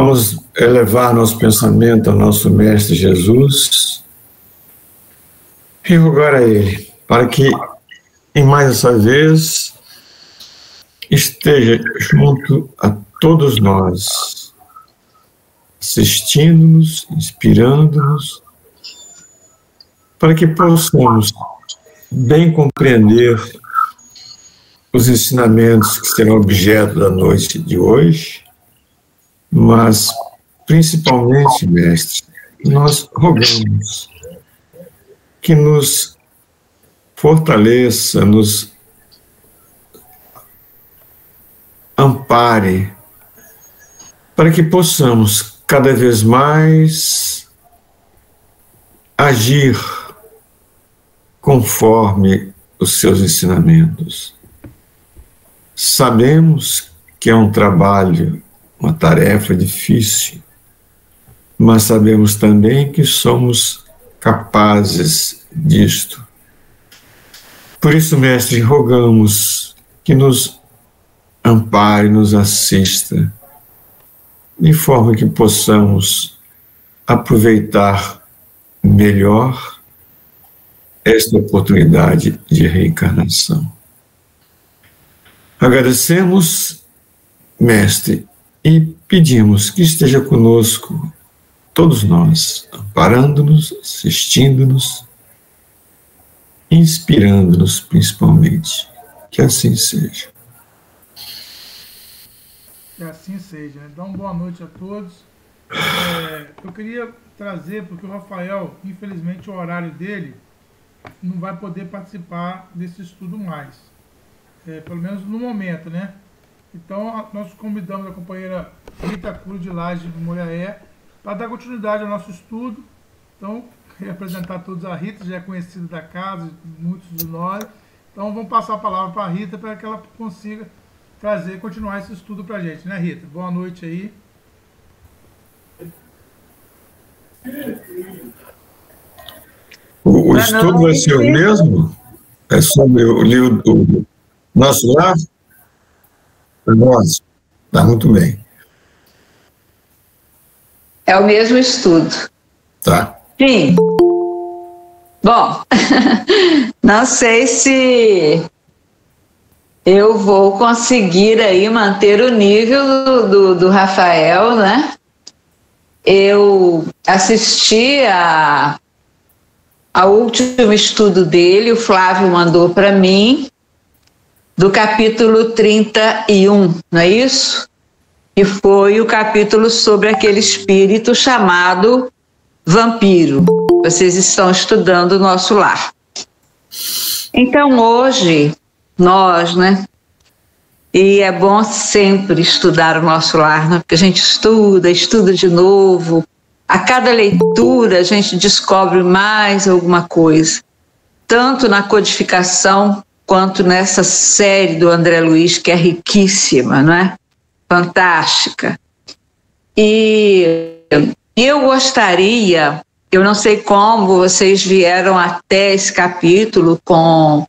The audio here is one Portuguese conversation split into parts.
Vamos elevar nosso pensamento ao nosso Mestre Jesus e rogar a Ele para que, em mais essa vez, esteja junto a todos nós, assistindo-nos, inspirando-nos, para que possamos bem compreender os ensinamentos que serão objeto da noite de hoje, mas, principalmente, Mestre, nós rogamos que nos fortaleça, nos ampare, para que possamos cada vez mais agir conforme os seus ensinamentos. Sabemos que é um trabalho, uma tarefa difícil, mas sabemos também que somos capazes disto. Por isso, Mestre, rogamos que nos ampare, nos assista, de forma que possamos aproveitar melhor esta oportunidade de reencarnação. Agradecemos, Mestre, e pedimos que esteja conosco, todos nós, amparando-nos, assistindo-nos, inspirando-nos principalmente. Que assim seja. Que assim seja. Então, boa noite a todos. Eu queria trazer, porque o Rafael, infelizmente, o horário dele não vai poder participar desse estudo mais. Pelo menos no momento, né? Então, nós convidamos a companheira Rita Cruz de Laje de Moriaé para dar continuidade ao nosso estudo. Então, queria apresentar a todos a Rita, já é conhecida da casa, muitos de nós. Então, vamos passar a palavra para a Rita para que ela consiga continuar esse estudo para a gente, né, Rita? Boa noite aí. O estudo vai ser o mesmo? É sobre o livro do Nosso Lar? Nossa, está muito bem. É o mesmo estudo. Tá. Sim. Bom, não sei se eu vou conseguir aí manter o nível do Rafael, né? Eu assisti ao último estudo dele, o Flávio mandou para mim, do capítulo 31, não é isso? E foi o capítulo sobre aquele espírito chamado vampiro. Vocês estão estudando o Nosso Lar. Então hoje, nós, né? E é bom sempre estudar o Nosso Lar, né? Porque a gente estuda de novo. A cada leitura a gente descobre mais alguma coisa. Tanto na codificação, quanto nessa série do André Luiz, que é riquíssima, não é? Fantástica. E eu gostaria, eu não sei como vocês vieram até esse capítulo com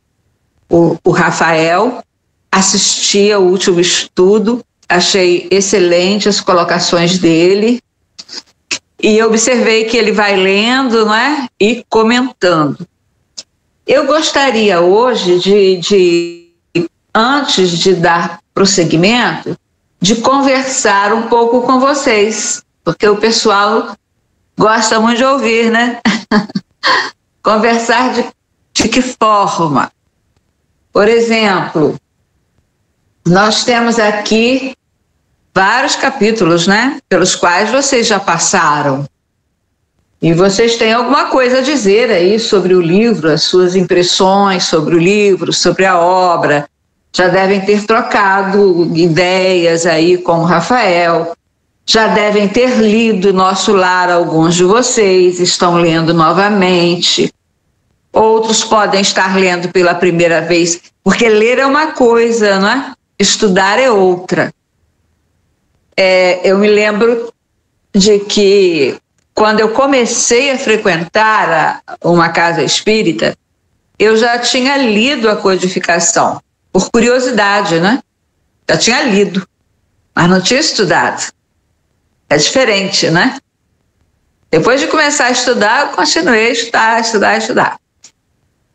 o Rafael, assisti ao último estudo, achei excelente as colocações dele, e observei que ele vai lendo, não é? E comentando. Eu gostaria hoje antes de dar prosseguimento, de conversar um pouco com vocês, porque o pessoal gosta muito de ouvir, né? Conversar de que forma? Por exemplo, nós temos aqui vários capítulos, né? Pelos quais vocês já passaram. E vocês têm alguma coisa a dizer aí sobre o livro, as suas impressões sobre o livro, sobre a obra. Já devem ter trocado ideias aí com o Rafael. Já devem ter lido Nosso Lar, alguns de vocês estão lendo novamente. Outros podem estar lendo pela primeira vez, porque ler é uma coisa, não é? Estudar é outra. Eu me lembro de que quando eu comecei a frequentar uma casa espírita, eu já tinha lido a codificação, por curiosidade, né? Já tinha lido, mas não tinha estudado. É diferente, né? Depois de começar a estudar, eu continuei a estudar.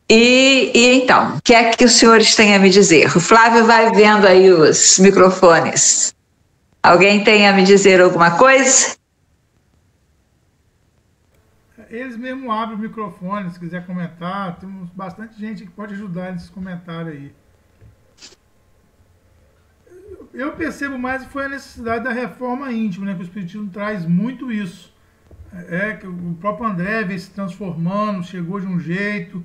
E então, o que é que os senhores têm a me dizer? O Flávio vai vendo aí os microfones. Alguém tem a me dizer alguma coisa? Eles mesmo abrem o microfone, se quiser comentar. Temos bastante gente que pode ajudar nesses comentários aí. Eu percebo mais que foi a necessidade da reforma íntima, né? Que o Espiritismo traz muito isso. Que o próprio André veio se transformando, chegou de um jeito,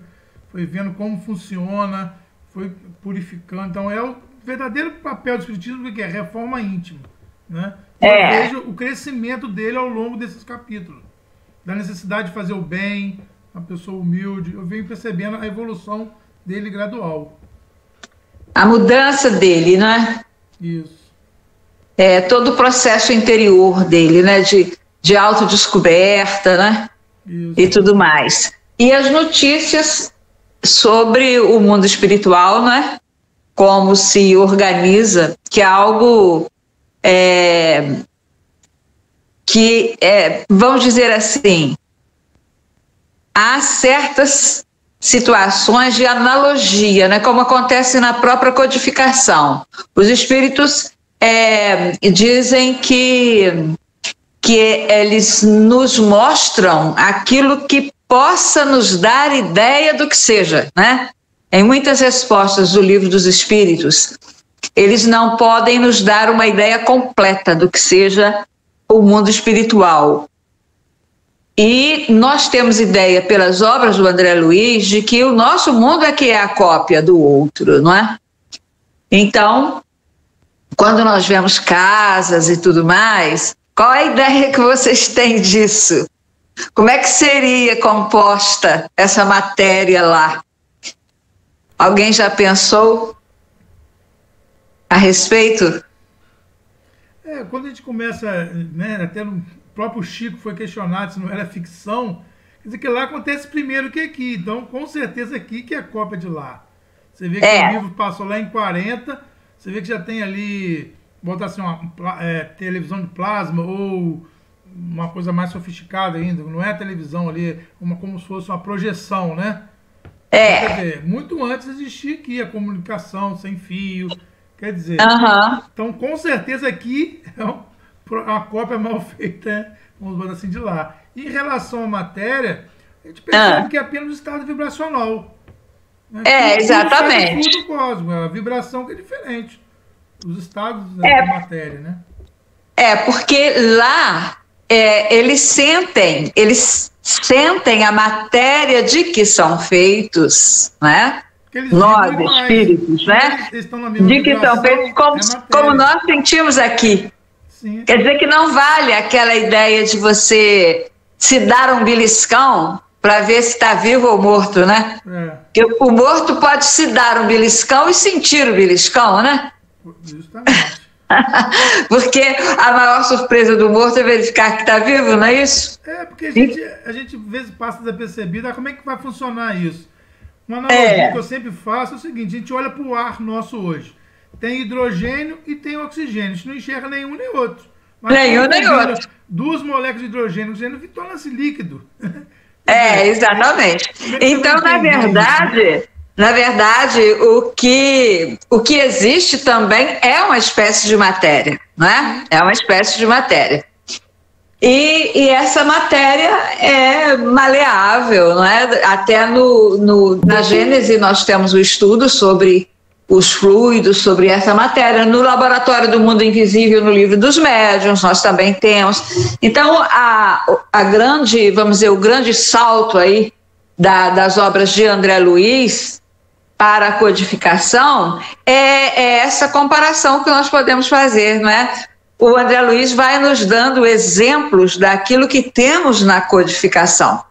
foi vendo como funciona, foi purificando. Então é o verdadeiro papel do Espiritismo, que é reforma íntima, né? Eu vejo o crescimento dele ao longo desses capítulos, da necessidade de fazer o bem, uma pessoa humilde. Eu venho percebendo a evolução dele gradual. A mudança dele, né? Isso. Todo o processo interior dele, né? De autodescoberta, né? Isso. E tudo mais. E as notícias sobre o mundo espiritual, né? Como se organiza, que é algo vamos dizer assim, há certas situações de analogia, né? Como acontece na própria codificação. Os espíritos dizem que eles nos mostram aquilo que possa nos dar ideia do que seja, né? Em muitas respostas do Livro dos Espíritos, eles não podem nos dar uma ideia completa do que seja o mundo espiritual. E nós temos ideia, pelas obras do André Luiz, de que o nosso mundo é que é a cópia do outro, não é? Então, quando nós vemos casas e tudo mais, qual é a ideia que vocês têm disso? Como é que seria composta essa matéria lá? Alguém já pensou a respeito? Quando a gente começa, né, até o próprio Chico foi questionado se não era ficção, quer dizer que lá acontece primeiro que aqui, então com certeza aqui que é a cópia de lá. Você vê que o livro passou lá em 40, você vê que já tem ali, botar assim, uma televisão de plasma ou uma coisa mais sofisticada ainda, não é a televisão ali, como se fosse uma projeção, né? Quer dizer, muito antes existia aqui a comunicação sem fio, quer dizer, então com certeza aqui é uma cópia mal feita, né? Vamos botar assim, de lá. Em relação à matéria, a gente percebe que é apenas o estado vibracional. Né? Exatamente. Tudo cósmico, a vibração que é diferente. Os estados da matéria, né? Porque lá eles sentem a matéria de que são feitos, né? Nós, espíritos, né? De que são feitos como nós sentimos aqui. Sim. Quer dizer que não vale aquela ideia de você se dar um beliscão para ver se está vivo ou morto, né? Porque o morto pode se dar um beliscão e sentir o beliscão, né? Justamente. Porque a maior surpresa do morto é verificar que está vivo, não é isso? Porque a gente às vezes passa desapercebido. Como é que vai funcionar isso? Uma analogia que eu sempre faço é o seguinte: a gente olha para o ar nosso hoje. Tem hidrogênio e tem oxigênio. A gente não enxerga nenhum nem outro. Mas nenhum nem outro. Duas moléculas de hidrogênio e oxigênio torna-se líquido. Exatamente. Então, na verdade, o que existe também é uma espécie de matéria, não é? É uma espécie de matéria. E essa matéria é maleável, não é? Até na Gênese nós temos o estudo sobre os fluidos, sobre essa matéria. No Laboratório do Mundo Invisível, no Livro dos Médiuns, nós também temos. Então, o grande salto aí das obras de André Luiz para a codificação é essa comparação que nós podemos fazer, não é? O André Luiz vai nos dando exemplos daquilo que temos na codificação.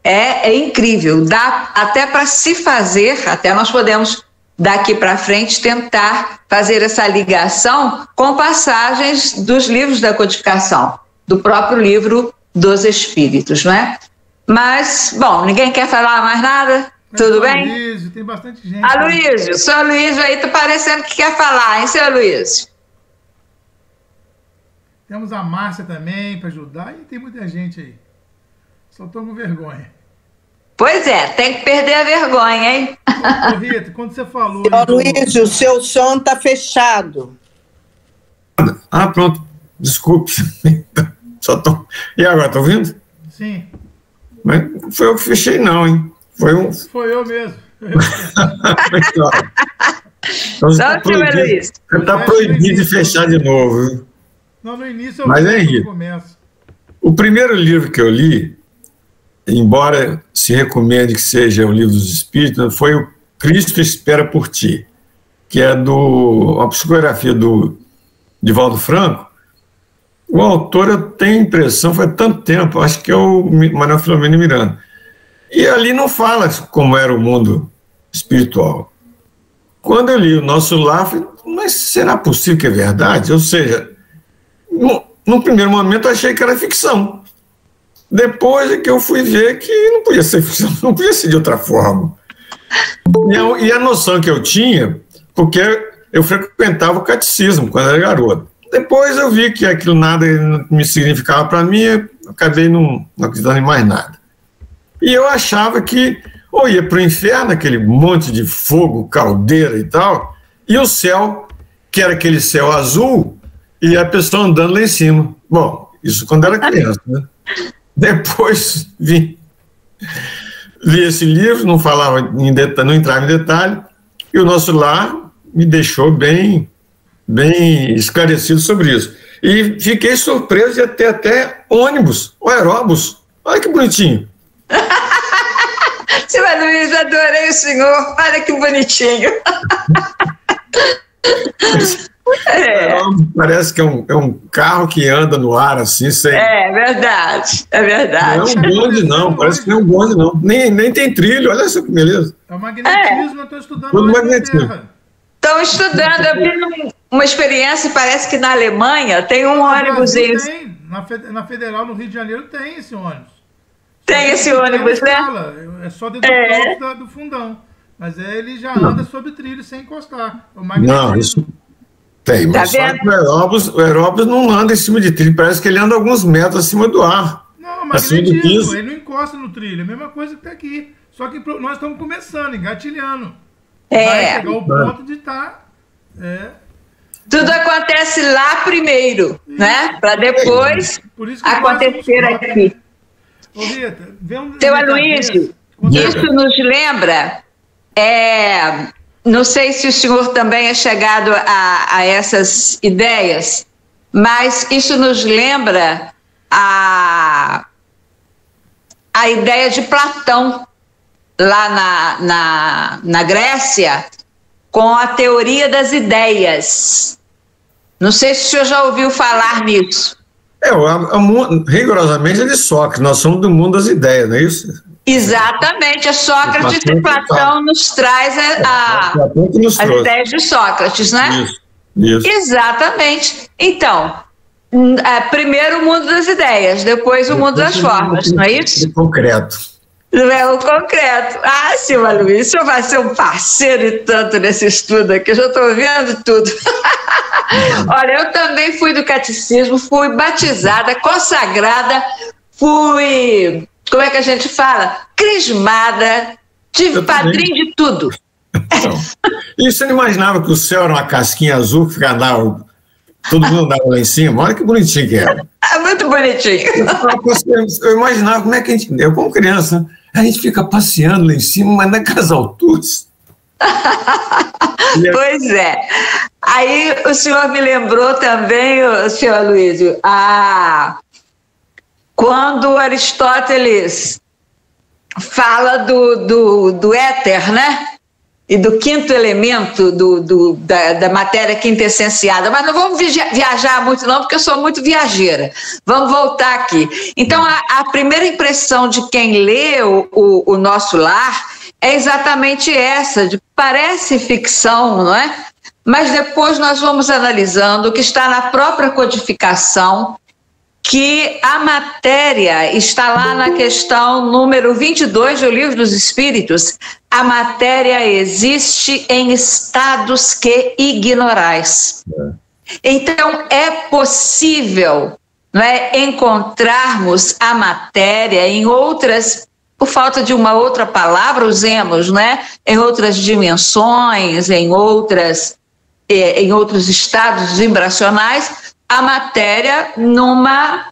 É incrível, dá até para se fazer, até nós podemos daqui para frente tentar fazer essa ligação com passagens dos livros da codificação, do próprio Livro dos Espíritos, não é? Mas, bom, ninguém quer falar mais nada? Tudo bem? Aloysio, tem bastante gente. Aloysio, o senhor Aloysio aí tá parecendo que quer falar, hein, senhor Aloysio? Temos a Márcia também para ajudar e tem muita gente aí. Só estou com vergonha. Pois é, tem que perder a vergonha, hein? Ô, Rita, quando você falou... Luiz, o seu som está fechado. Ah, pronto. Desculpe. Só tô... E agora, tá ouvindo? Sim. Mas não foi eu que fechei, não, hein? Foi eu mesmo. Então, você está proibido de fechar de novo. Viu? Não, no início eu começo. O primeiro livro que eu li, embora se recomende que seja o Livro dos Espíritos, foi o Cristo Espera por Ti, que é a psicografia do Divaldo Franco. O autor, eu tenho a impressão, foi tanto tempo, acho que é o Manuel Filomeno Miranda. E ali não fala como era o mundo espiritual. Quando eu li O Nosso Lar, eu falei, mas será possível que é verdade? Ou seja, no primeiro momento eu achei que era ficção. Depois é que eu fui ver que não podia ser ficção, não podia ser de outra forma. E a noção que eu tinha, porque eu frequentava o catecismo quando era garoto. Depois eu vi que aquilo nada me significava para mim, eu acabei não acreditando em mais nada. E eu achava que ou ia para o inferno, aquele monte de fogo, caldeira e tal, e o céu, que era aquele céu azul, e a pessoa andando lá em cima. Bom, isso quando era criança, né? Depois li esse livro, não falava em detalhe, não entrava em detalhe, e O Nosso Lar me deixou bem esclarecido sobre isso. E fiquei surpreso de ter até ônibus, o aeróbus. Olha que bonitinho. Seu Luiz, adorei o senhor. Olha que bonitinho. Parece que é um carro que anda no ar assim, sem... É verdade, é verdade. Não é um bonde, não. Parece que não é um bonde, não. Nem tem trilho, olha só que beleza. É o magnetismo, eu estou estudando tudo magnetismo. Estão estudando, eu vi uma experiência, parece que na Alemanha tem um ônibusinho. Tem, na Federal, no Rio de Janeiro, tem esse ônibus. Tem esse ônibus, né? É só dentro do palco do fundão. Mas ele já anda sob trilho sem encostar. O magnetismo. Não, isso tem, mas só que o aeróbus não anda em cima de trilho. Parece que ele anda alguns metros acima do ar. Não, mas ele não encosta no trilho. É a mesma coisa que está aqui. Só que nós estamos começando, engatilhando. Vai chegar o ponto de estar... Tudo acontece lá primeiro, né? Para depois acontecer aqui. Ô, Rita, Seu Aloysio, isso nos lembra, não sei se o senhor também é chegado a essas ideias, mas isso nos lembra a ideia de Platão, lá na Grécia, com a teoria das ideias. Não sei se o senhor já ouviu falar nisso. Rigorosamente é de Sócrates, nós somos do mundo das ideias, não é isso? Exatamente, Sócrates e Platão nos traz as ideias de Sócrates, né? Isso. Exatamente. Então, primeiro o mundo das ideias, depois o mundo das formas, não é isso? Concreto. Não é o concreto. Ah, seu Aloysio, o senhor vai ser um parceiro e tanto nesse estudo aqui, eu já estou vendo tudo. Olha, eu também fui do catecismo, fui batizada, consagrada, fui, como é que a gente fala? Crismada, tive padrinho de tudo. Então, e você não imaginava que o céu era uma casquinha azul que andava, todo mundo andava lá em cima? Olha que bonitinho que era. Muito bonitinho. Eu imaginava como é que a gente, eu como criança, a gente fica passeando lá em cima, mas naquelas alturas. Pois é. Aí o senhor me lembrou também, senhor Aloysio, quando Aristóteles fala do éter, né? E do quinto elemento da matéria quintessenciada. Mas não vamos viajar muito não, porque eu sou muito viajeira. Vamos voltar aqui. Então, a primeira impressão de quem lê o Nosso Lar é exatamente essa, de parece ficção, não é? Mas depois nós vamos analisando o que está na própria codificação, que a matéria está lá na questão número 22 do Livro dos Espíritos. A matéria existe em estados que ignorais. Então, é possível, não é, encontrarmos a matéria em outras, por falta de uma outra palavra, usemos, né, em outras dimensões, em outros estados vibracionais, a matéria numa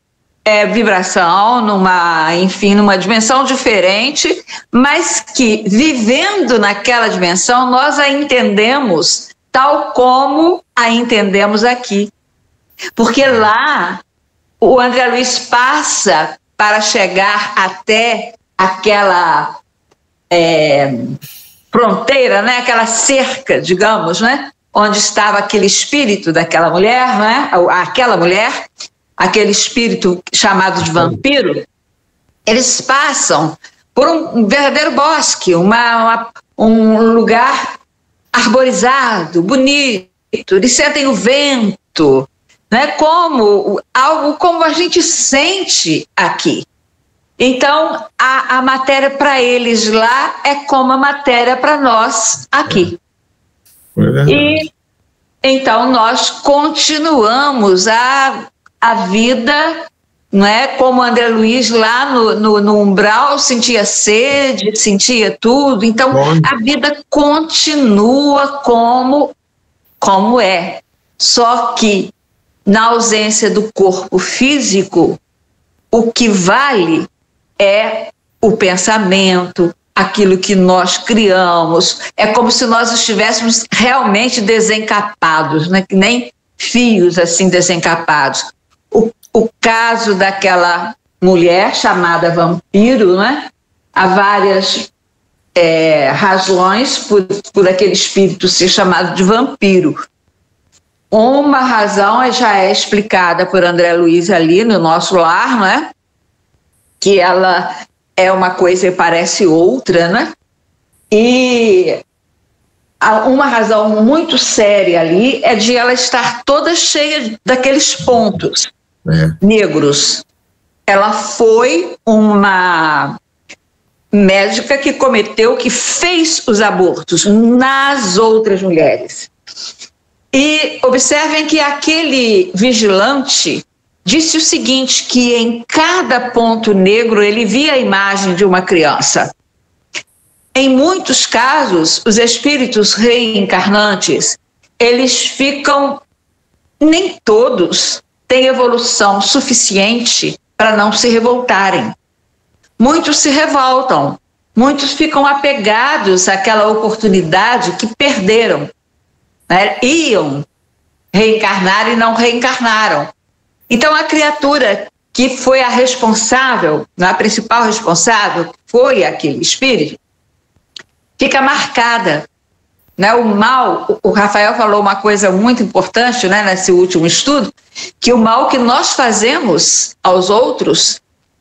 vibração, numa dimensão diferente, mas que, vivendo naquela dimensão, nós a entendemos tal como a entendemos aqui. Porque lá, o André Luiz passa para chegar até aquela fronteira, né? Aquela cerca, digamos, né? Onde estava aquele espírito daquela mulher, né? Aquela mulher, aquele espírito chamado de vampiro. Eles passam por um verdadeiro bosque, um lugar arborizado, bonito, eles sentem o vento, né? Como algo como a gente sente aqui. Então, a matéria para eles lá é como a matéria para nós aqui. E então nós continuamos a vida, não é? Como André Luiz lá no umbral sentia sede, sentia tudo. Então a vida continua como é. Só que na ausência do corpo físico, o que vale é o pensamento, aquilo que nós criamos. É como se nós estivéssemos realmente desencapados, né? Que nem fios assim desencapados. O caso daquela mulher chamada vampiro, né? Há várias razões por aquele espírito ser chamado de vampiro. Uma razão já é explicada por André Luiz ali no Nosso Lar, né? Que ela é uma coisa e parece outra, né? E uma razão muito séria ali é de ela estar toda cheia daqueles pontos negros. Ela foi uma médica que fez os abortos nas outras mulheres. E observem que aquele vigilante disse o seguinte, que em cada ponto negro ele via a imagem de uma criança. Em muitos casos, os espíritos reencarnantes, eles ficam, nem todos têm evolução suficiente para não se revoltarem. Muitos se revoltam, muitos ficam apegados àquela oportunidade que perderam, né? Iam reencarnar e não reencarnaram. Então a criatura que foi a responsável, a principal responsável, foi aquele espírito, fica marcada, né? O mal, o Rafael falou uma coisa muito importante, né, nesse último estudo, que o mal que nós fazemos aos outros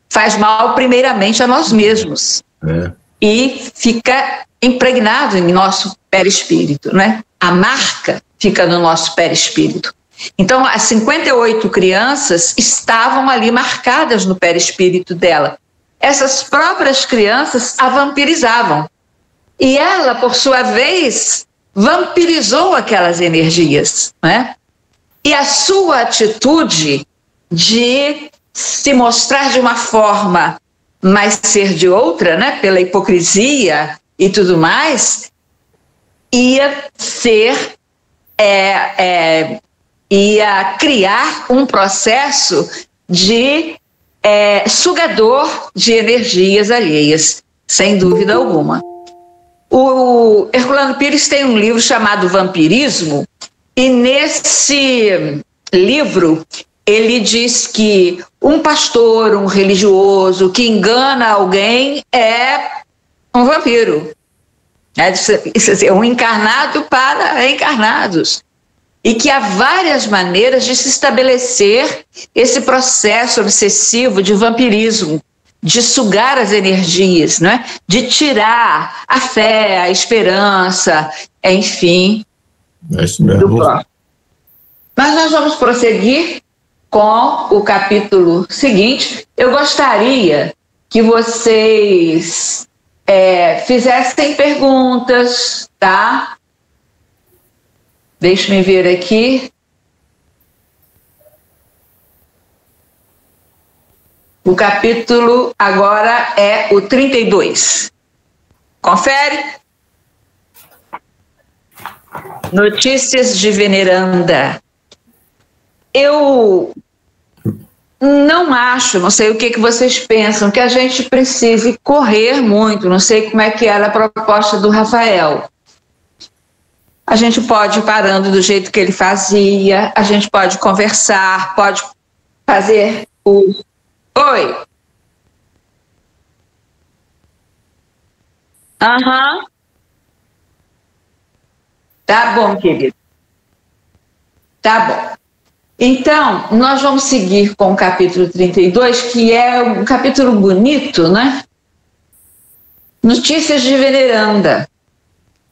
faz mal primeiramente a nós mesmos. E fica impregnado em nosso perispírito, né? A marca fica no nosso perispírito. Então, as 58 crianças estavam ali marcadas no perispírito dela. Essas próprias crianças a vampirizavam. E ela, por sua vez, vampirizou aquelas energias, né? E a sua atitude de se mostrar de uma forma, mas ser de outra, né? Pela hipocrisia e tudo mais, ia ser... ia criar um processo de sugador de energias alheias, sem dúvida alguma. O Herculano Pires tem um livro chamado Vampirismo, e nesse livro ele diz que um pastor, um religioso que engana alguém é um vampiro. É um encarnado para encarnados. E que há várias maneiras de se estabelecer esse processo obsessivo de vampirismo, de sugar as energias, né? De tirar a fé, a esperança, enfim, do próximo. Mas nós vamos prosseguir com o capítulo seguinte. Eu gostaria que vocês fizessem perguntas, tá? Deixe-me ver aqui. O capítulo agora é o 32. Confere. Notícias de Veneranda. Eu não acho, não sei o que vocês pensam, que a gente precise correr muito, não sei como é que era a proposta do Rafael. A gente pode ir parando do jeito que ele fazia, a gente pode conversar, pode fazer o... Oi. Aham. Tá bom, querido. Tá bom. Então, nós vamos seguir com o capítulo 32, que é um capítulo bonito, né? Notícias de Veneranda.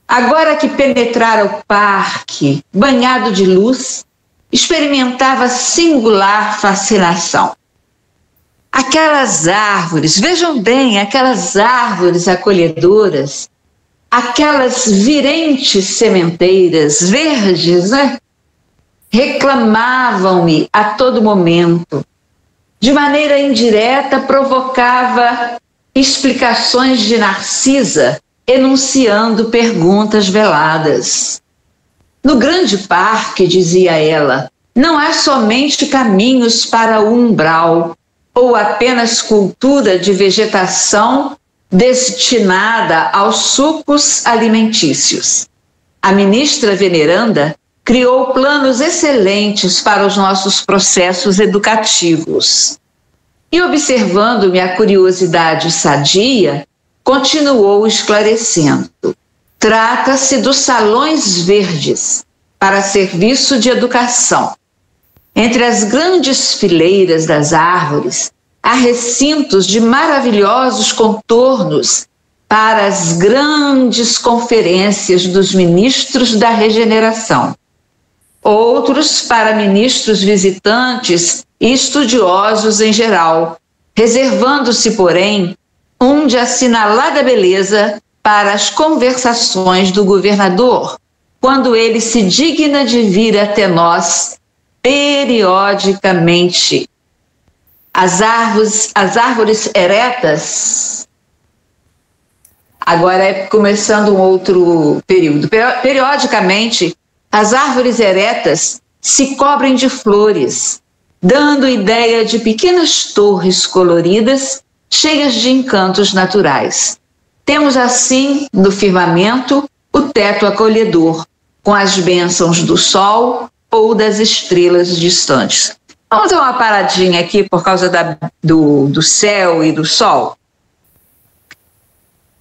Agora que penetrara o parque, banhado de luz, experimentava singular fascinação. Aquelas árvores, vejam bem, aquelas árvores acolhedoras, aquelas virentes sementeiras verdes, né? Reclamavam-me a todo momento. De maneira indireta, provocava explicações de Narcisa, enunciando perguntas veladas. No grande parque, dizia ela, não há somente caminhos para o umbral, ou apenas cultura de vegetação destinada aos sucos alimentícios. A ministra Veneranda criou planos excelentes para os nossos processos educativos. E, observando-me a curiosidade sadia, continuou esclarecendo. Trata-se dos salões verdes para serviço de educação. Entre as grandes fileiras das árvores, há recintos de maravilhosos contornos para as grandes conferências dos ministros da regeneração. Outros para ministros visitantes e estudiosos em geral, reservando-se, porém, um de assinalada beleza para as conversações do governador, quando ele se digna de vir até nós periodicamente. As árvores eretas, agora é começando um outro período, periodicamente, as árvores eretas se cobrem de flores, dando ideia de pequenas torres coloridas, cheias de encantos naturais. Temos assim, no firmamento, o teto acolhedor, com as bênçãos do sol ou das estrelas distantes. Vamos dar uma paradinha aqui por causa do céu e do sol.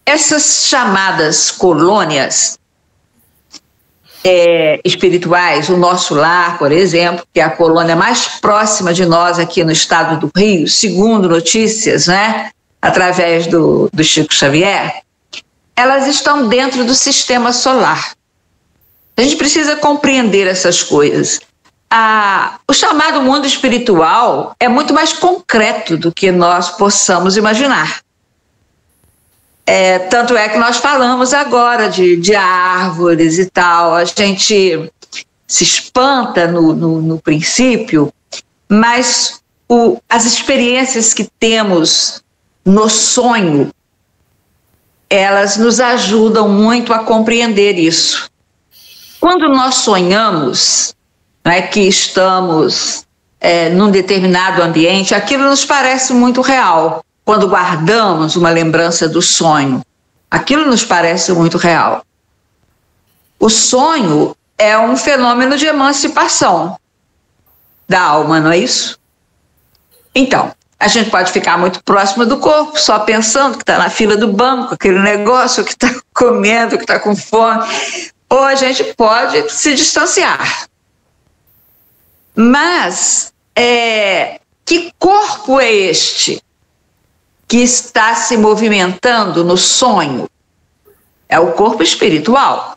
Essas chamadas colônias espirituais, o Nosso Lar, por exemplo, que é a colônia mais próxima de nós aqui no estado do Rio, segundo notícias, né, através do Chico Xavier, elas estão dentro do sistema solar. A gente precisa compreender essas coisas. O chamado mundo espiritual é muito mais concreto do que nós possamos imaginar. Tanto é que nós falamos agora de árvores e tal, a gente se espanta no princípio, mas as experiências que temos no sonho, elas nos ajudam muito a compreender isso. Quando nós sonhamos, né, que estamos num determinado ambiente, aquilo nos parece muito real. Quando guardamos uma lembrança do sonho, aquilo nos parece muito real. O sonho é um fenômeno de emancipação da alma, não é isso? Então, a gente pode ficar muito próximo do corpo, só pensando que está na fila do banco, aquele negócio, que está comendo, que está com fome, ou a gente pode se distanciar. Mas, que corpo é este que está se movimentando no sonho? É o corpo espiritual.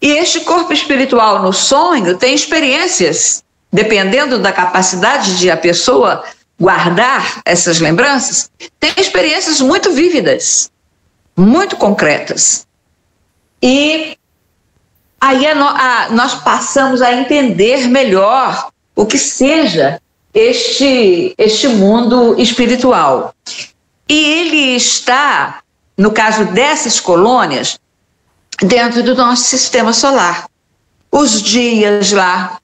E este corpo espiritual no sonho tem experiências, dependendo da capacidade de a pessoa guardar essas lembranças, tem experiências muito vívidas, muito concretas. E aí nós passamos a entender melhor o que seja este mundo espiritual. E ele está, no caso dessas colônias, dentro do nosso sistema solar. Os dias lá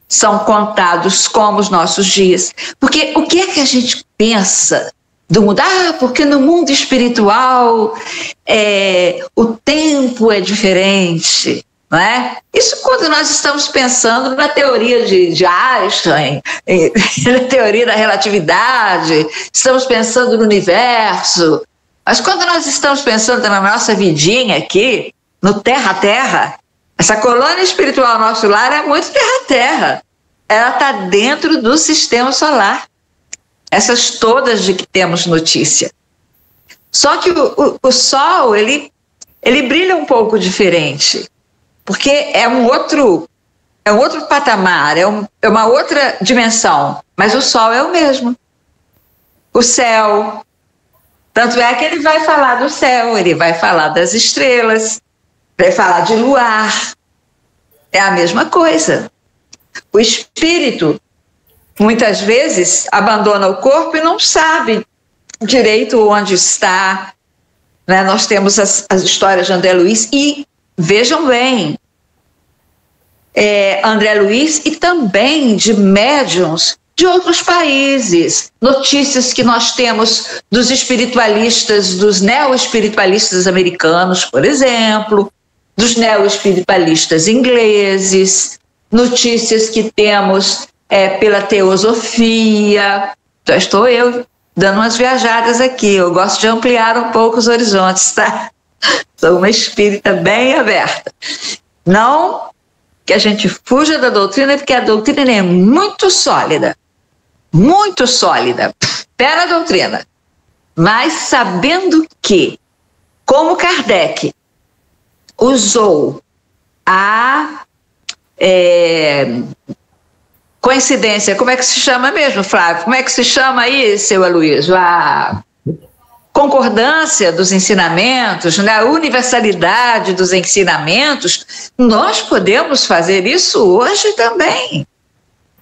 são contados como os nossos dias. Porque o que é que a gente pensa do mundo? Porque no mundo espiritual o tempo é diferente, não é? Isso quando nós estamos pensando na teoria de Einstein, na teoria da relatividade, estamos pensando no universo. Mas quando nós estamos pensando na nossa vidinha aqui, no terra-terra, essa colônia espiritual nosso lar é muito terra-terra. Ela está dentro do sistema solar. Essas todas de que temos notícia. Só que o Sol, ele brilha um pouco diferente, porque é um outro patamar, é uma outra dimensão, mas o Sol é o mesmo. O céu, tanto é que ele vai falar do céu, ele vai falar das estrelas, vai falar de luar, é a mesma coisa. O espírito, muitas vezes, abandona o corpo e não sabe direito onde está, né? Nós temos as histórias de André Luiz e, vejam bem, André Luiz e também de médiuns de outros países, notícias que nós temos dos espiritualistas, dos neo-espiritualistas americanos, por exemplo, dos neo-espiritualistas ingleses, notícias que temos pela teosofia. Já estou eu dando umas viajadas aqui, eu gosto de ampliar um pouco os horizontes, tá? Sou uma espírita bem aberta. Não que a gente fuja da doutrina, porque a doutrina é muito sólida, pé na doutrina, mas sabendo que, como Kardec usou a coincidência, como é que se chama mesmo, Flávio? Como é que se chama aí, seu Aloysio? A concordância dos ensinamentos, né? A universalidade dos ensinamentos, nós podemos fazer isso hoje também.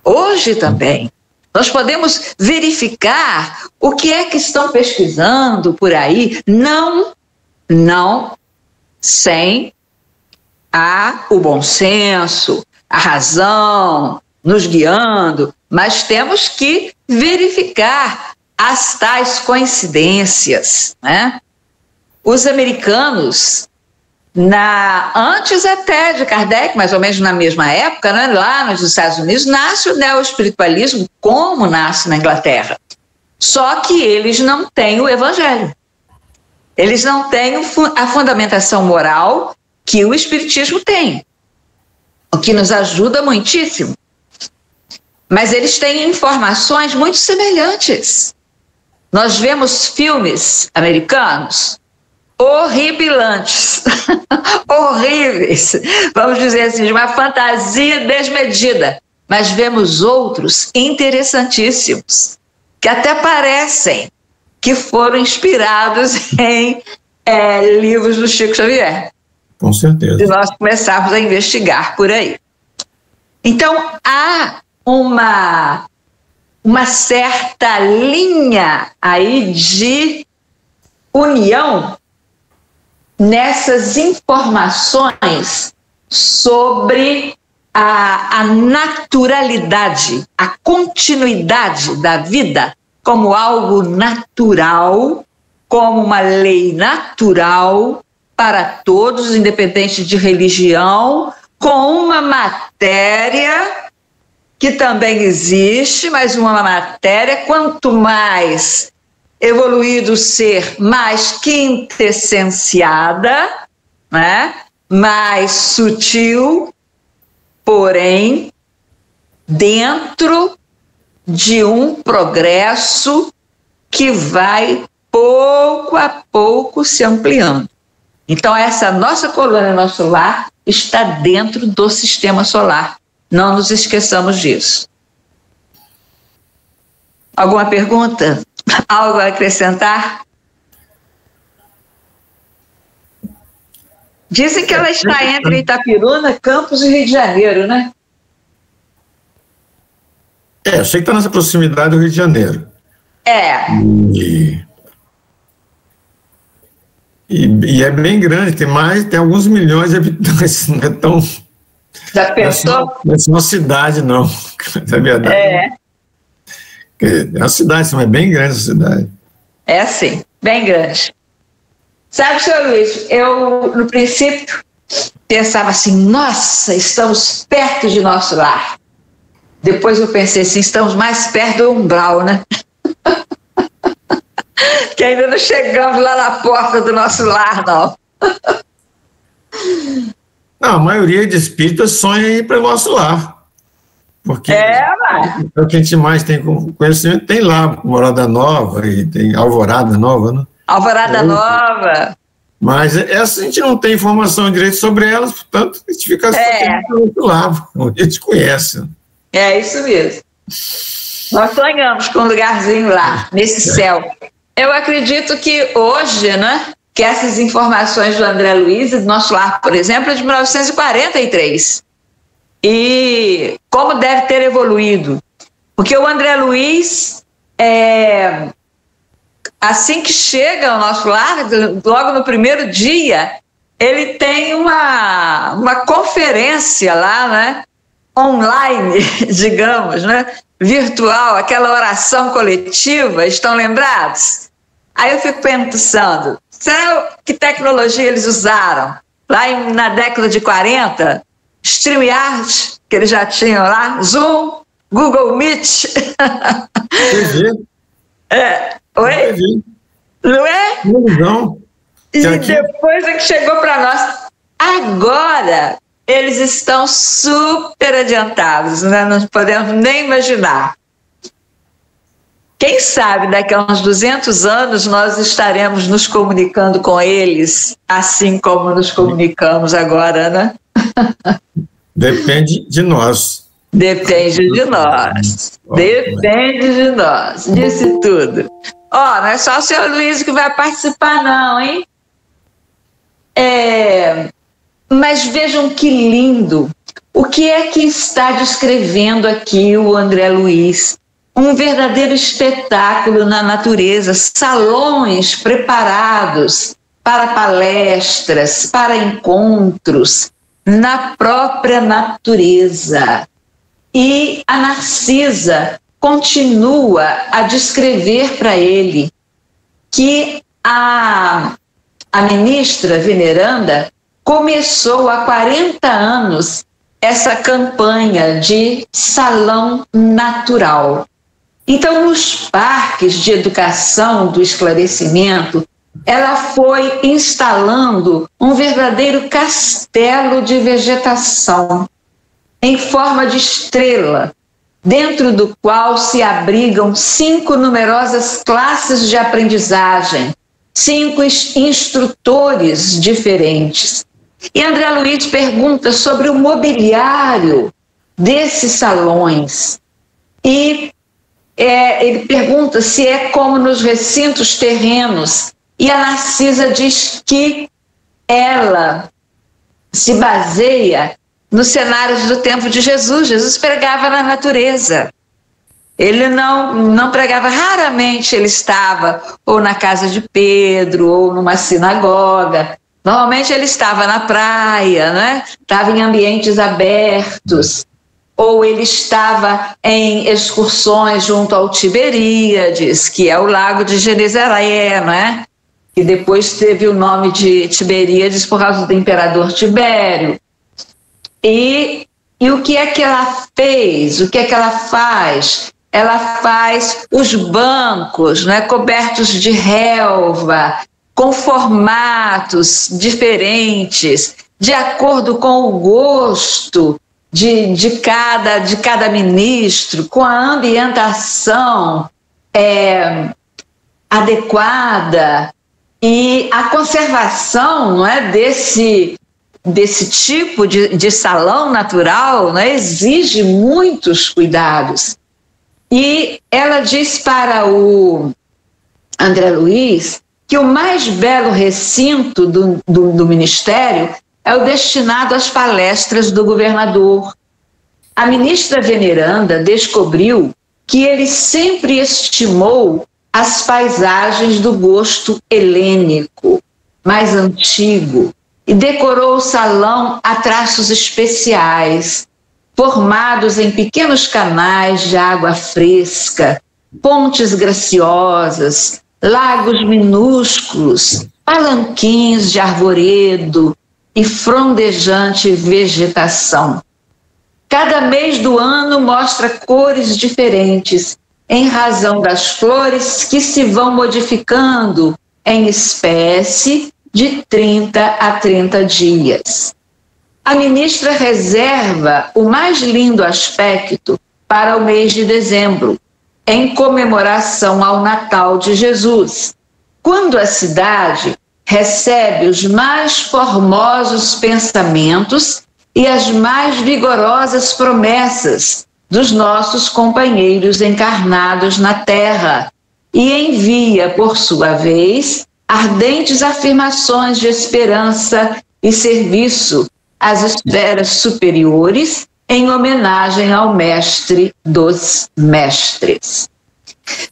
Hoje também. Nós podemos verificar o que é que estão pesquisando por aí, não sem o bom senso, a razão nos guiando, mas temos que verificar as tais coincidências, né? Os americanos, antes até de Kardec, mais ou menos na mesma época, né, lá nos Estados Unidos, nasce o neoespiritualismo como nasce na Inglaterra. Só que eles não têm o evangelho. Eles não têm a fundamentação moral que o espiritismo tem, o que nos ajuda muitíssimo. Mas eles têm informações muito semelhantes. Nós vemos filmes americanos horripilantes, horríveis, vamos dizer assim, de uma fantasia desmedida, mas vemos outros interessantíssimos, que até parecem que foram inspirados em livros do Chico Xavier. Com certeza. Se nós começarmos a investigar por aí. Então, há uma certa linha aí de união nessas informações sobre a naturalidade, a continuidade da vida como algo natural, como uma lei natural para todos, independente de religião, com uma matéria que também existe, mas uma matéria, quanto mais evoluído o ser, mais quintessenciada, né? Mais sutil, porém, dentro de um progresso que vai pouco a pouco se ampliando. Então, essa nossa colônia, nosso lar, está dentro do sistema solar. Não nos esqueçamos disso. Alguma pergunta? Algo a acrescentar? Dizem que ela está entre Itapiruna, Campos e Rio de Janeiro, né? Eu sei que está nessa proximidade do Rio de Janeiro. E é bem grande, tem alguns milhões de habitantes, não é tão... Já pensou? Não é uma cidade, não, é verdade. É uma cidade, mas é bem grande essa cidade. É sim, bem grande. Sabe, senhor Luiz, eu, no princípio, pensava assim, nossa, estamos perto de nosso lar. Depois eu pensei assim, estamos mais perto do umbral, né? Que ainda não chegamos lá na porta do nosso lar, não. Não, a maioria de espíritas sonha ir para o nosso lar. Porque o que a gente mais tem conhecimento, tem lá Morada Nova e tem Alvorada Nova, né? Alvorada Nova. Mas essa a gente não tem informação direito sobre elas, portanto, a gente fica do lado, a gente conhece. É isso mesmo. Nós sonhamos com um lugarzinho lá, nesse céu. Eu acredito que hoje, né, que essas informações do André Luiz e do nosso lar, por exemplo, é de 1943. E como deve ter evoluído. Porque o André Luiz, assim que chega ao nosso lar, logo no primeiro dia, ele tem uma conferência lá, né, online, digamos, né, virtual, aquela oração coletiva, estão lembrados? Aí eu fico pensando, será que tecnologia eles usaram? Lá na década de 40, StreamYard, que eles já tinham lá, Zoom, Google Meet. TV. Oi? Não é? Não. E depois é que chegou para nós. Agora, eles estão super adiantados, né? Não podemos nem imaginar. Quem sabe daqui a uns 200 anos nós estaremos nos comunicando com eles, assim como nos comunicamos agora, né? Depende de nós. Depende de nós. Depende de nós. Disse tudo. Não é só o senhor Luiz que vai participar, não, hein? Mas vejam que lindo. O que é que está descrevendo aqui o André Luiz? Um verdadeiro espetáculo na natureza, salões preparados para palestras, para encontros, na própria natureza. E a Narcisa continua a descrever para ele que a ministra veneranda começou há 40 anos essa campanha de salão natural. Então, nos parques de educação do esclarecimento, ela foi instalando um verdadeiro castelo de vegetação em forma de estrela, dentro do qual se abrigam 5 numerosas classes de aprendizagem, 5 instrutores diferentes. E André Luiz pergunta sobre o mobiliário desses salões. E ele pergunta se é como nos recintos terrenos. E a Narcisa diz que ela se baseia nos cenários do tempo de Jesus. Jesus pregava na natureza. Ele não pregava, raramente ele estava ou na casa de Pedro ou numa sinagoga. Normalmente ele estava na praia, né? Estava em ambientes abertos, ou ele estava em excursões junto ao Tiberíades, que é o lago de Genezaré, né? Que depois teve o nome de Tiberíades por causa do imperador Tibério. E o que é que ela fez? O que é que ela faz? Ela faz os bancos, né, cobertos de relva, com formatos diferentes, de acordo com o gosto de cada ministro, com a ambientação adequada e a conservação, não é, desse tipo de salão natural, né, exige muitos cuidados. E ela diz para o André Luiz que o mais belo recinto do ministério é o destinado às palestras do governador. a ministra veneranda descobriu que ele sempre estimou as paisagens do gosto helênico, mais antigo, e decorou o salão a traços especiais, formados em pequenos canais de água fresca, pontes graciosas, lagos minúsculos, palanquins de arvoredo e frondejante vegetação. Cada mês do ano mostra cores diferentes, em razão das flores que se vão modificando em espécie de 30 a 30 dias. A ministra reserva o mais lindo aspecto para o mês de dezembro, em comemoração ao Natal de Jesus, quando a cidade recebe os mais formosos pensamentos e as mais vigorosas promessas dos nossos companheiros encarnados na Terra e envia, por sua vez, ardentes afirmações de esperança e serviço às esferas superiores em homenagem ao Mestre dos Mestres.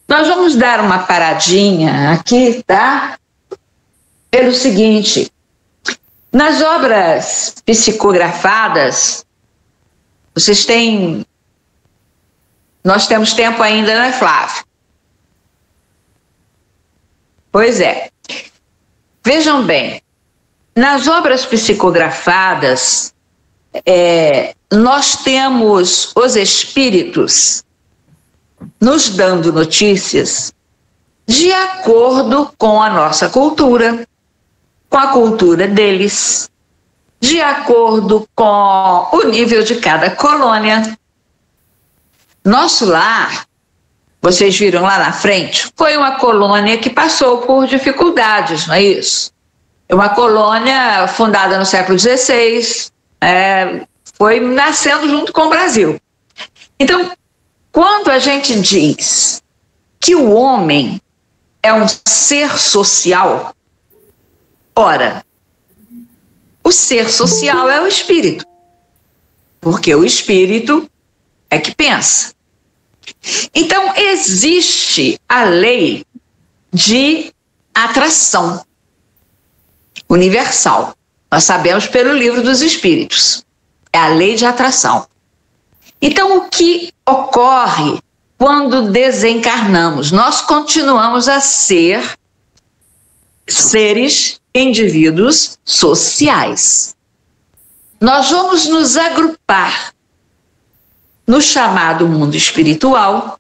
Nós vamos dar uma paradinha aqui, tá? Pelo seguinte, nas obras psicografadas, nós temos tempo ainda, não é, Flávio? Pois é. Vejam bem, nas obras psicografadas, nós temos os espíritos nos dando notícias de acordo com a nossa cultura, com a cultura deles, de acordo com o nível de cada colônia. Nosso lar, vocês viram lá na frente, foi uma colônia que passou por dificuldades, não é isso? É uma colônia fundada no século XVI, foi nascendo junto com o Brasil. Então, quando a gente diz que o homem é um ser social, ora, o ser social é o espírito, porque o espírito é que pensa. Então, existe a lei de atração universal. Nós sabemos pelo Livro dos Espíritos. É a lei de atração. Então, o que ocorre quando desencarnamos? Nós continuamos a ser seres, indivíduos sociais. Nós vamos nos agrupar no chamado mundo espiritual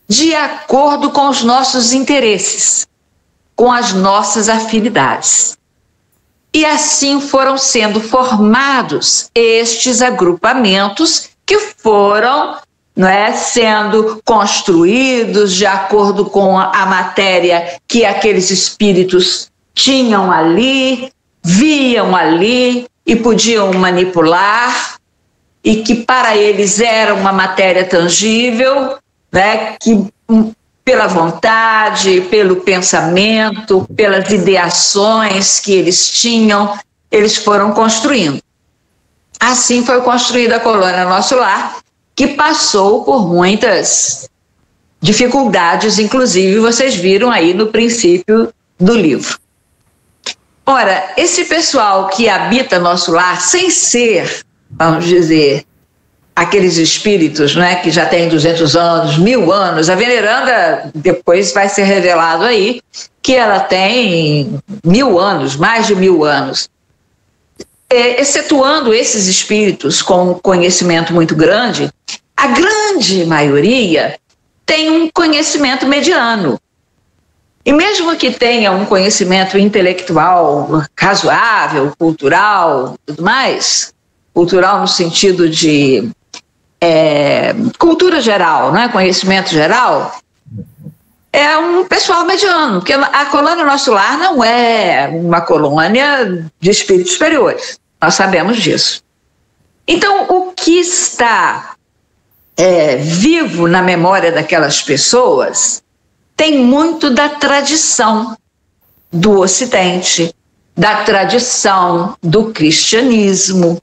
de acordo com os nossos interesses, com as nossas afinidades. E assim foram sendo formados estes agrupamentos que foram, sendo construídos de acordo com a matéria que aqueles espíritos tinham ali, viam ali e podiam manipular, e que para eles era uma matéria tangível, que pela vontade, pelo pensamento, pelas ideações que eles tinham, eles foram construindo. Assim foi construída a colônia Nosso Lar, que passou por muitas dificuldades, inclusive vocês viram aí no princípio do livro. Ora, esse pessoal que habita Nosso Lar, sem ser, vamos dizer, aqueles espíritos, que já têm 200 anos, 1000 anos, a veneranda depois vai ser revelado aí que ela tem 1000 anos, mais de 1000 anos. Excetuando esses espíritos com um conhecimento muito grande, a grande maioria tem um conhecimento mediano. E mesmo que tenha um conhecimento intelectual razoável, cultural, tudo mais, cultural no sentido de cultura geral, conhecimento geral, é um pessoal mediano, porque a colônia Nosso Lar não é uma colônia de espíritos superiores, nós sabemos disso. Então, o que está vivo na memória daquelas pessoas tem muito da tradição do Ocidente, da tradição do cristianismo,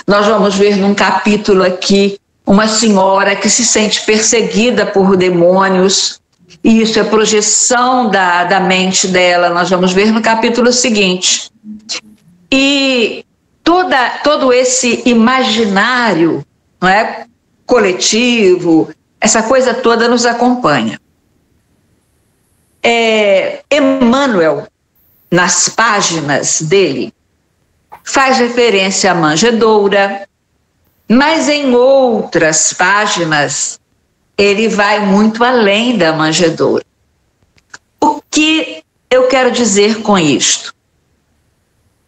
Nós vamos ver num capítulo aqui uma senhora que se sente perseguida por demônios, e isso é projeção da mente dela. Nós vamos ver no capítulo seguinte. E todo esse imaginário, não é, coletivo, essa coisa toda nos acompanha. Emmanuel, nas páginas dele, faz referência à manjedoura, mas em outras páginas ele vai muito além da manjedoura. O que eu quero dizer com isto?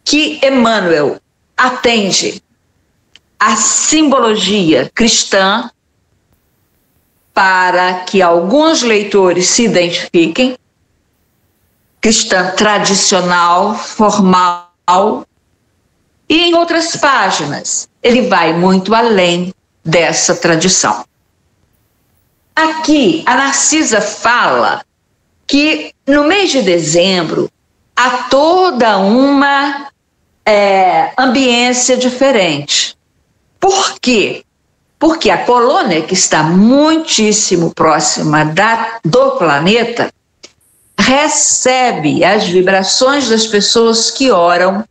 Que Emmanuel atende à simbologia cristã para que alguns leitores se identifiquem, cristã tradicional, formal, e em outras páginas ele vai muito além dessa tradição. Aqui a Narcisa fala que no mês de dezembro há toda uma ambiência diferente. Por quê? Porque a colônia, que está muitíssimo próxima do planeta, recebe as vibrações das pessoas que oram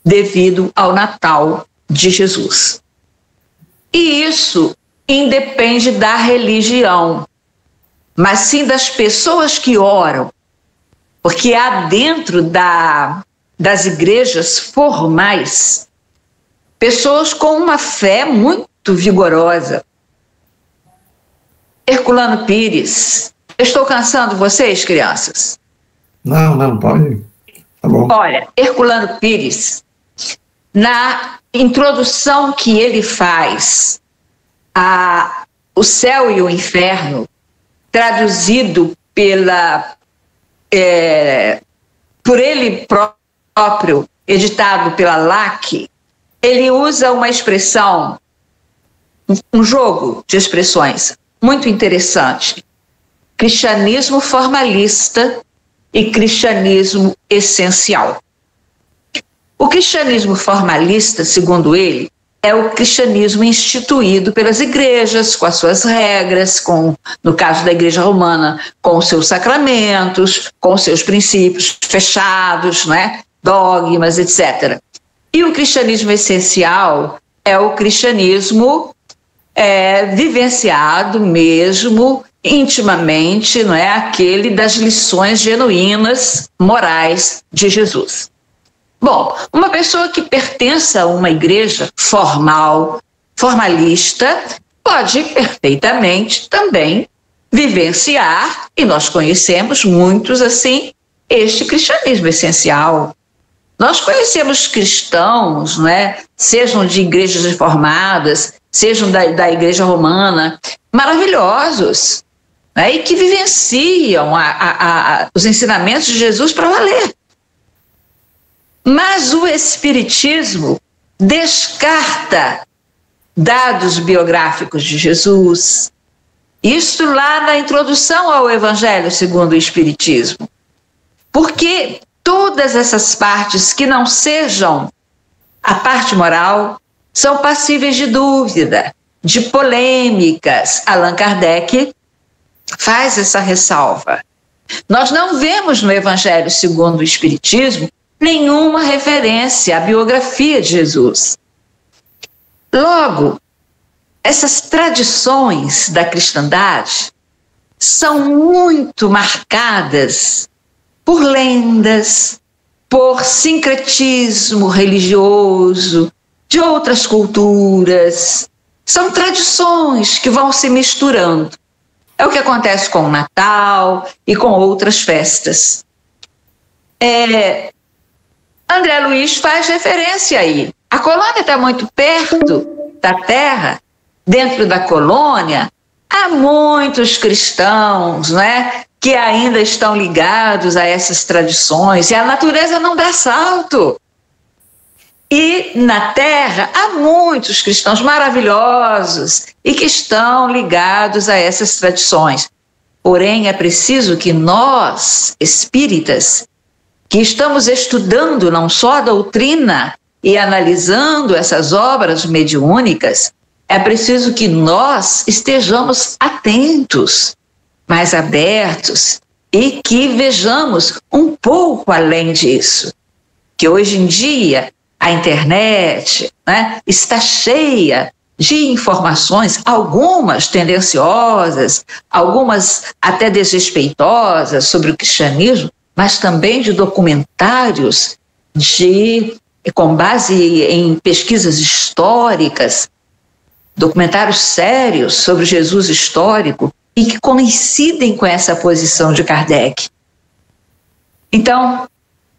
devido ao Natal de Jesus. E isso independe da religião, mas sim das pessoas que oram, porque há dentro das igrejas formais pessoas com uma fé muito vigorosa. Herculano Pires, eu estou cansando vocês, crianças? Não, pode. Tá bom. Olha, Herculano Pires, na introdução que ele faz a O Céu e o Inferno, traduzido por ele próprio, editado pela LAC, ele usa uma expressão, um jogo de expressões muito interessante: cristianismo formalista e cristianismo essencial. O cristianismo formalista, segundo ele, é o cristianismo instituído pelas igrejas, com as suas regras, no caso da Igreja Romana, com os seus sacramentos, com os seus princípios fechados, né? Dogmas, etc. E o cristianismo essencial é o cristianismo vivenciado mesmo, intimamente, não é? Aquele das lições genuínas, morais de Jesus. Bom, uma pessoa que pertença a uma igreja formalista, pode perfeitamente também vivenciar, e nós conhecemos muitos assim, este cristianismo essencial. Nós conhecemos cristãos, não é? Sejam de igrejas reformadas, sejam da Igreja Romana, maravilhosos, né? E que vivenciam os ensinamentos de Jesus para valer. Mas o Espiritismo descarta dados biográficos de Jesus. Isto lá na introdução ao Evangelho segundo o Espiritismo. Porque todas essas partes que não sejam a parte moral são passíveis de dúvida, de polêmicas. Allan Kardec faz essa ressalva. Nós não vemos no Evangelho segundo o Espiritismo nenhuma referência à biografia de Jesus. Logo, essas tradições da cristandade são muito marcadas por lendas, por sincretismo religioso de outras culturas. São tradições que vão se misturando. É o que acontece com o Natal e com outras festas. André Luiz faz referência aí. A colônia está muito perto da Terra. Dentro da colônia, há muitos cristãos, não é, que ainda estão ligados a essas tradições, e a natureza não dá salto. E na Terra há muitos cristãos maravilhosos e que estão ligados a essas tradições. Porém, é preciso que nós, espíritas, que estamos estudando não só a doutrina e analisando essas obras mediúnicas, é preciso que nós estejamos atentos, mais abertos, e que vejamos um pouco além disso. Que hoje em dia a internet, né, está cheia de informações, algumas tendenciosas, algumas até desrespeitosas sobre o cristianismo, mas também de documentários com base em pesquisas históricas, documentários sérios sobre Jesus histórico e que coincidem com essa posição de Kardec. Então,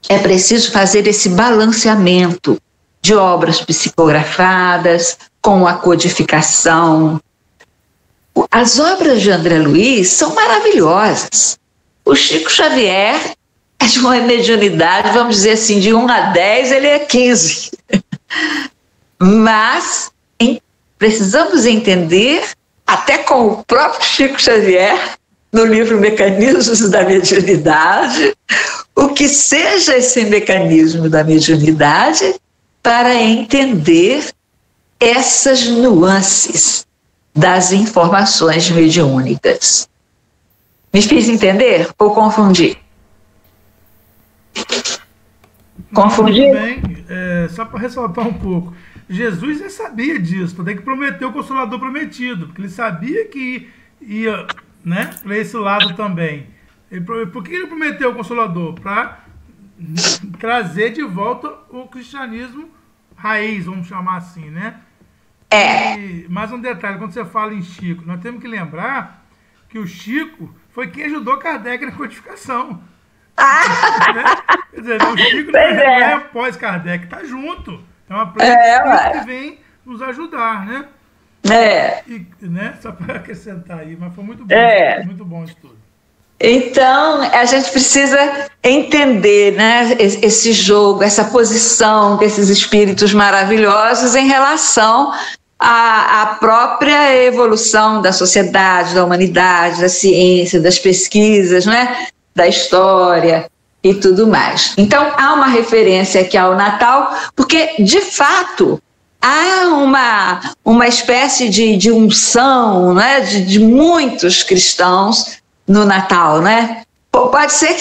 é preciso fazer esse balanceamento de obras psicografadas, com a codificação. As obras de André Luiz são maravilhosas. O Chico Xavier é de uma mediunidade, vamos dizer assim, de 1 a 10, ele é 15. Mas precisamos entender, até com o próprio Chico Xavier, no livro Mecanismos da Mediunidade, o que seja esse mecanismo da mediunidade para entender essas nuances das informações mediúnicas. Me fiz entender ou confundi? Confundi? Bem, só para ressaltar um pouco, Jesus já sabia disso, até que prometeu o Consolador prometido, porque ele sabia que ia, né, para esse lado também. Por que ele prometeu o Consolador? Para trazer de volta o cristianismo raiz, vamos chamar assim, né? E mais um detalhe, quando você fala em Chico, nós temos que lembrar que o Chico foi quem ajudou Kardec na codificação. Né? Quer dizer, o Chico não é pós-Kardec, está junto. É uma prece que vem nos ajudar, né? E, né? Só para acrescentar aí, mas foi muito bom, muito bom isso tudo. Então, a gente precisa entender, né, esse jogo, essa posição desses espíritos maravilhosos em relação à própria evolução da sociedade, da humanidade, da ciência, das pesquisas, né, da história e tudo mais. Então, há uma referência aqui ao Natal, porque, de fato, há uma espécie de unção, né, de muitos cristãos no Natal, né? Pode ser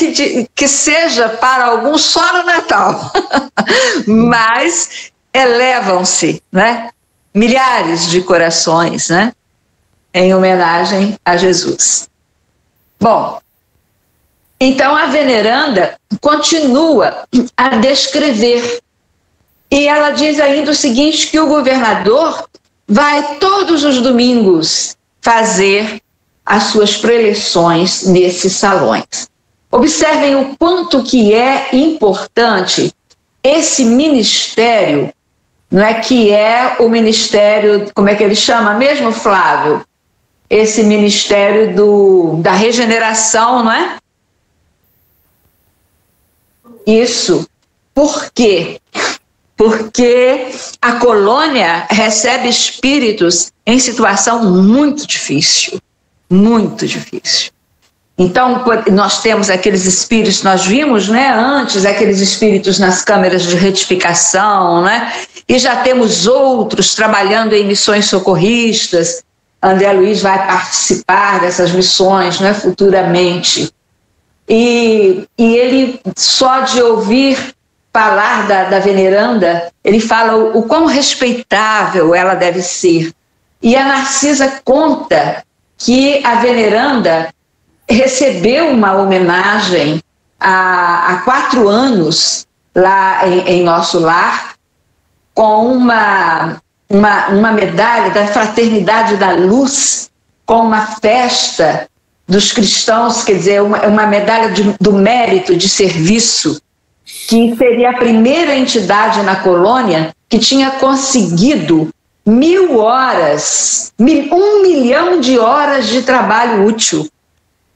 que seja para alguns só no Natal, mas elevam-se, né, milhares de corações, né, em homenagem a Jesus. Bom, então a veneranda continua a descrever, e ela diz ainda o seguinte, que o governador vai todos os domingos fazer as suas preleções nesses salões. Observem o quanto que é importante esse ministério, não é, que é o ministério, como é que ele chama mesmo, Flávio? Esse ministério da regeneração, não é? Isso. Por quê? Porque a colônia recebe espíritos em situação muito difícil. Muito difícil. Então, nós temos aqueles espíritos, nós vimos, né, antes, aqueles espíritos nas câmeras de retificação, né, e já temos outros trabalhando em missões socorristas. André Luiz vai participar dessas missões, né, futuramente. E ele, só de ouvir falar da veneranda, ele fala o quão respeitável ela deve ser. E a Narcisa conta que a veneranda recebeu uma homenagem há 4 anos lá em nosso lar, com uma medalha da Fraternidade da Luz, com uma festa dos cristãos, quer dizer, uma medalha do mérito de serviço, que seria a primeira entidade na colônia que tinha conseguido 1.000 horas, 1 milhão de horas de trabalho útil.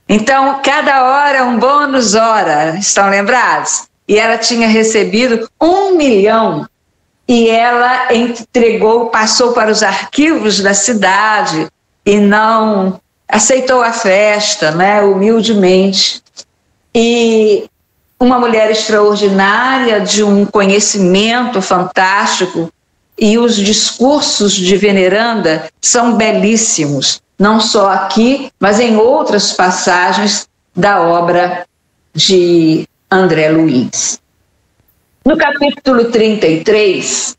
Então, cada hora um bônus hora, estão lembrados? E ela tinha recebido 1 milhão. E ela entregou, passou para os arquivos da cidade e não aceitou a festa, né, humildemente. E uma mulher extraordinária, de um conhecimento fantástico, e os discursos de Veneranda são belíssimos, não só aqui, mas em outras passagens da obra de André Luiz. No capítulo 33,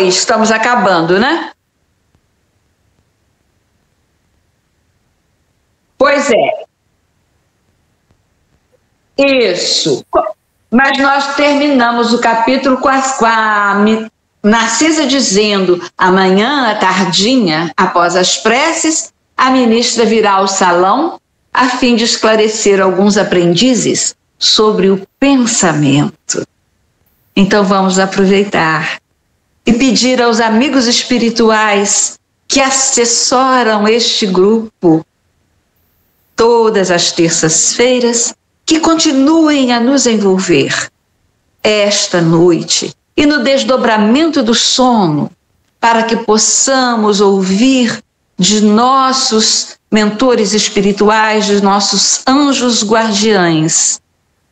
estamos acabando, né? Pois é. Isso. Mas nós terminamos o capítulo com a Narcisa dizendo: amanhã, à tardinha, após as preces, a ministra virá ao salão a fim de esclarecer alguns aprendizes sobre o pensamento. Então vamos aproveitar e pedir aos amigos espirituais que assessoram este grupo todas as terças-feiras, que continuem a nos envolver esta noite e no desdobramento do sono, para que possamos ouvir de nossos mentores espirituais, de nossos anjos guardiães,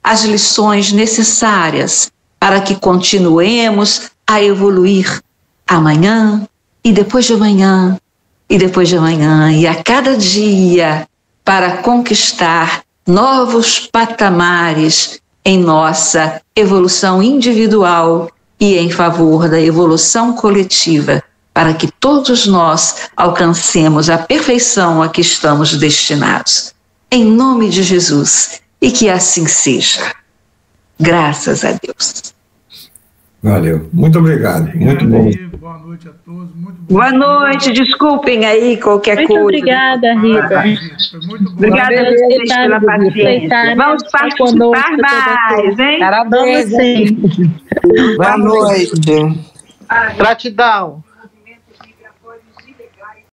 as lições necessárias para que continuemos a evoluir amanhã e depois de amanhã e depois de amanhã e a cada dia, para conquistar novos patamares em nossa evolução individual e em favor da evolução coletiva, para que todos nós alcancemos a perfeição a que estamos destinados. Em nome de Jesus, e que assim seja. Graças a Deus. Valeu. Muito obrigado. Muito bom. Boa noite a todos. Muito bom. Boa noite. Desculpem aí qualquer coisa. Muito obrigada, Rita. Foi muito bom. Obrigada a vocês pela paciência. Vamos participar mais, hein? Parabéns. Boa noite. Gratidão.